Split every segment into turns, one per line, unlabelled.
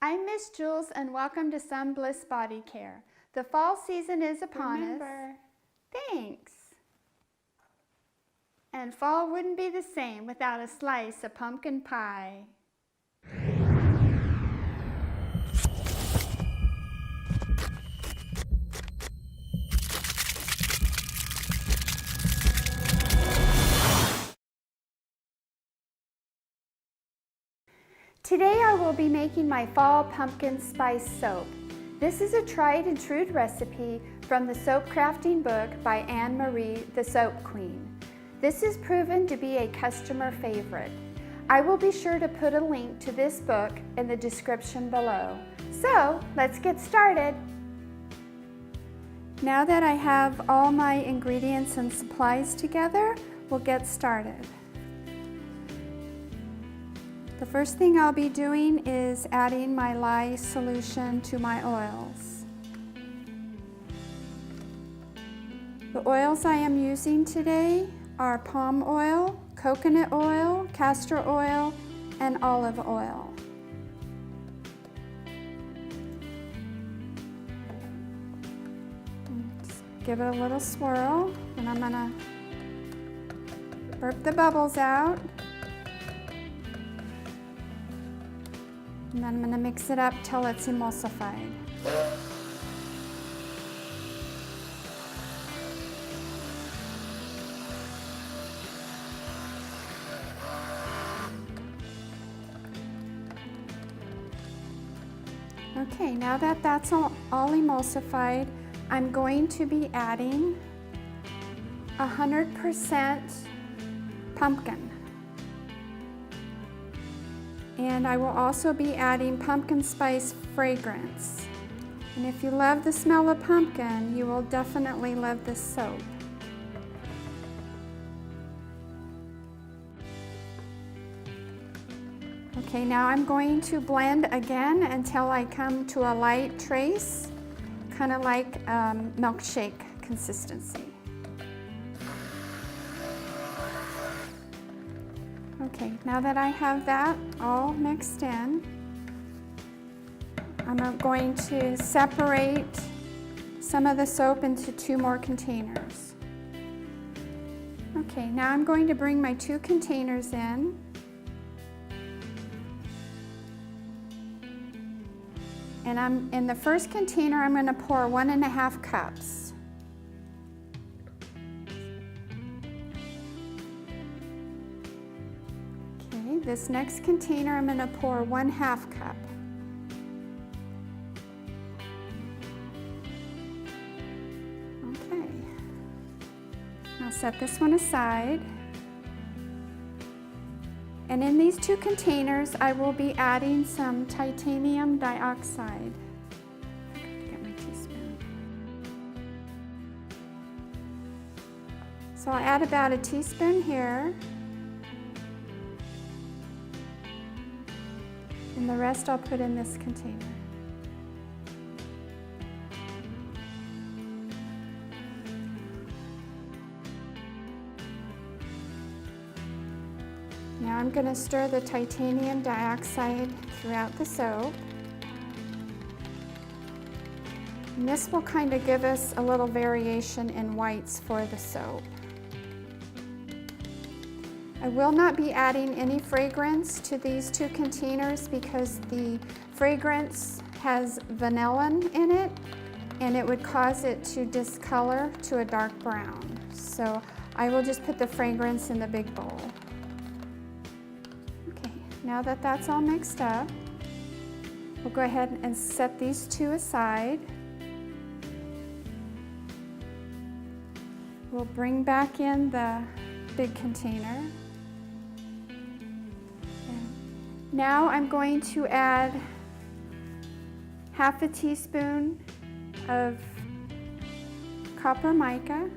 I'm Miss Jules and welcome to SunBliss Body Care. The fall season is upon us. Thanks. And fall wouldn't be the same without a slice of pumpkin pie. Today I will be making my fall pumpkin spice soap. This is a tried and true recipe from the soap crafting book by Anne Marie, the Soap Queen. This is proven to be a customer favorite. I will be sure to put a link to this book in the description below. So let's get started. Now that I have all my ingredients and supplies together, we'll get started. The first thing I'll be doing is adding my lye solution to my oils. The oils I am using today are palm oil, coconut oil, castor oil, and olive oil. Just give it a little swirl, and I'm gonna burp the bubbles out. And then I'm going to mix it up till it's emulsified. Okay, now that that's all emulsified, I'm going to be adding 100% pumpkin. And I will also be adding pumpkin spice fragrance. And if you love the smell of pumpkin, you will definitely love this soap. Okay, now I'm going to blend again until I come to a light trace, kind of like milkshake consistency. Okay, now that I have that all mixed in, I'm going to separate some of the soap into 2 more containers. Okay, now I'm going to bring my 2 containers in. And in the first container, I'm going to pour 1.5 cups. This next container, I'm going to pour 1/2 cup. Okay. I'll set this one aside. And in these 2 containers, I will be adding some titanium dioxide. Get my teaspoon. So I'll add about a teaspoon here. And the rest I'll put in this container. Now I'm going to stir the titanium dioxide throughout the soap. And this will kind of give us a little variation in whites for the soap. I will not be adding any fragrance to these 2 containers because the fragrance has vanillin in it and it would cause it to discolor to a dark brown. So I will just put the fragrance in the big bowl. Okay, now that that's all mixed up, we'll go ahead and set these 2 aside. We'll bring back in the big container. Now I'm going to add 1/2 teaspoon of copper mica.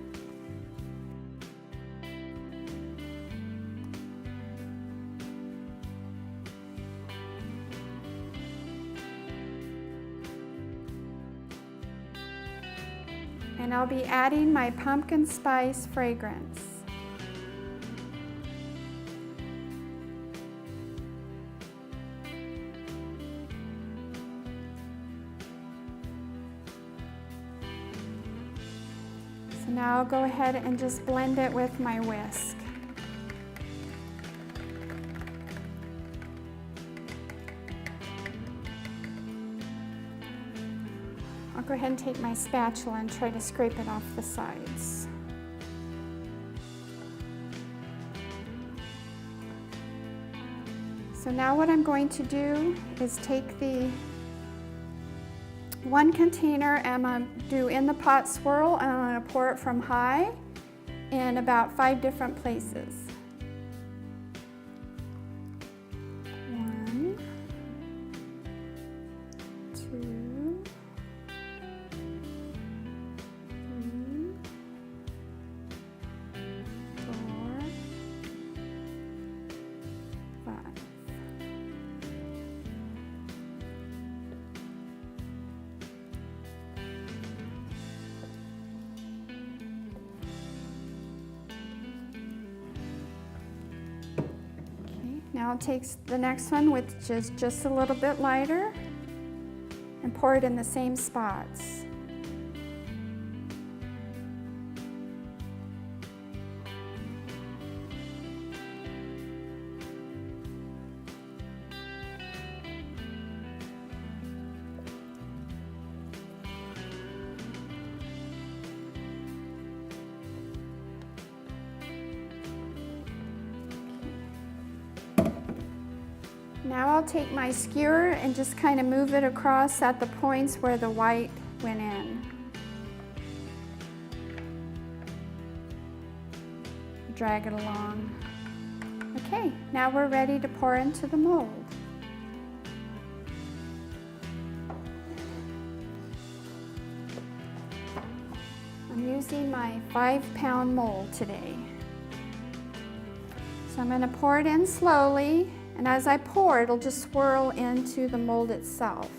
And I'll be adding my pumpkin spice fragrance. So now I'll go ahead and just blend it with my whisk. I'll go ahead and take my spatula and try to scrape it off the sides. So now what I'm going to do is take the one container and I'm going to do in the pot swirl, and I'm going to pour it from high in about 5 different places. 1, 2, 3, 4, 5. Now I'll take the next one, which is just a little bit lighter, and pour it in the same spots. Now I'll take my skewer and just kind of move it across at the points where the white went in. Drag it along. Okay, now we're ready to pour into the mold. I'm using my 5-pound mold today. So I'm going to pour it in slowly. And as I pour, it'll just swirl into the mold itself.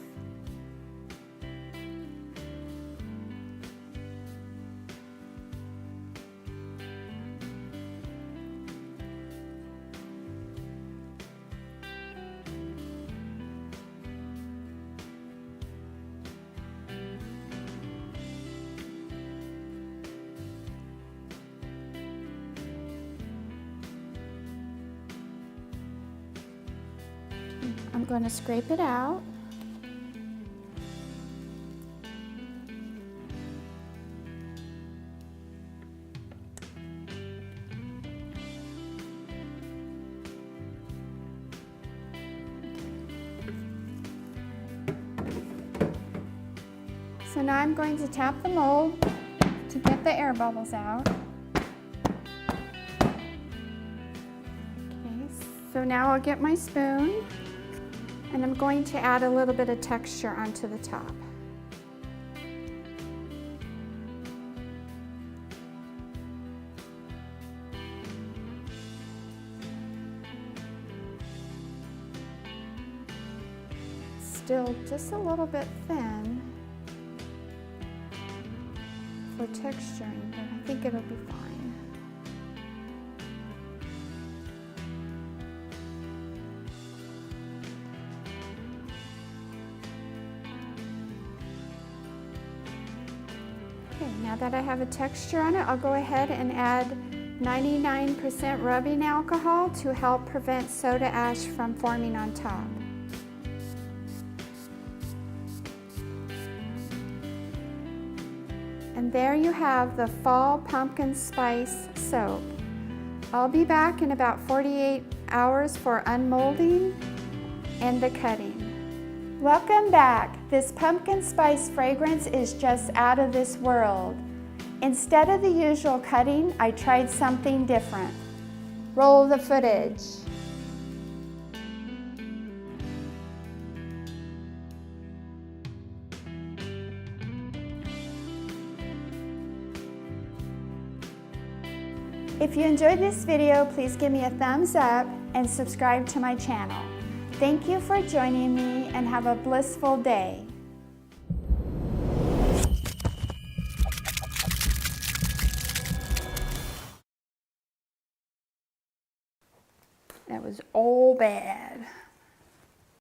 I'm going to scrape it out. So now I'm going to tap the mold to get the air bubbles out. Okay, so now I'll get my spoon. And I'm going to add a little bit of texture onto the top. Still just a little bit thin for texturing, but I think it'll be fine. Okay, now that I have a texture on it, I'll go ahead and add 99% rubbing alcohol to help prevent soda ash from forming on top. And there you have the Fall Pumpkin Spice Soap. I'll be back in about 48 hours for unmolding and the cutting. Welcome back. This pumpkin spice fragrance is just out of this world. Instead of the usual cutting, I tried something different. Roll the footage. If you enjoyed this video, please give me a thumbs up and subscribe to my channel. Thank you for joining me and have a blissful day. That was all bad.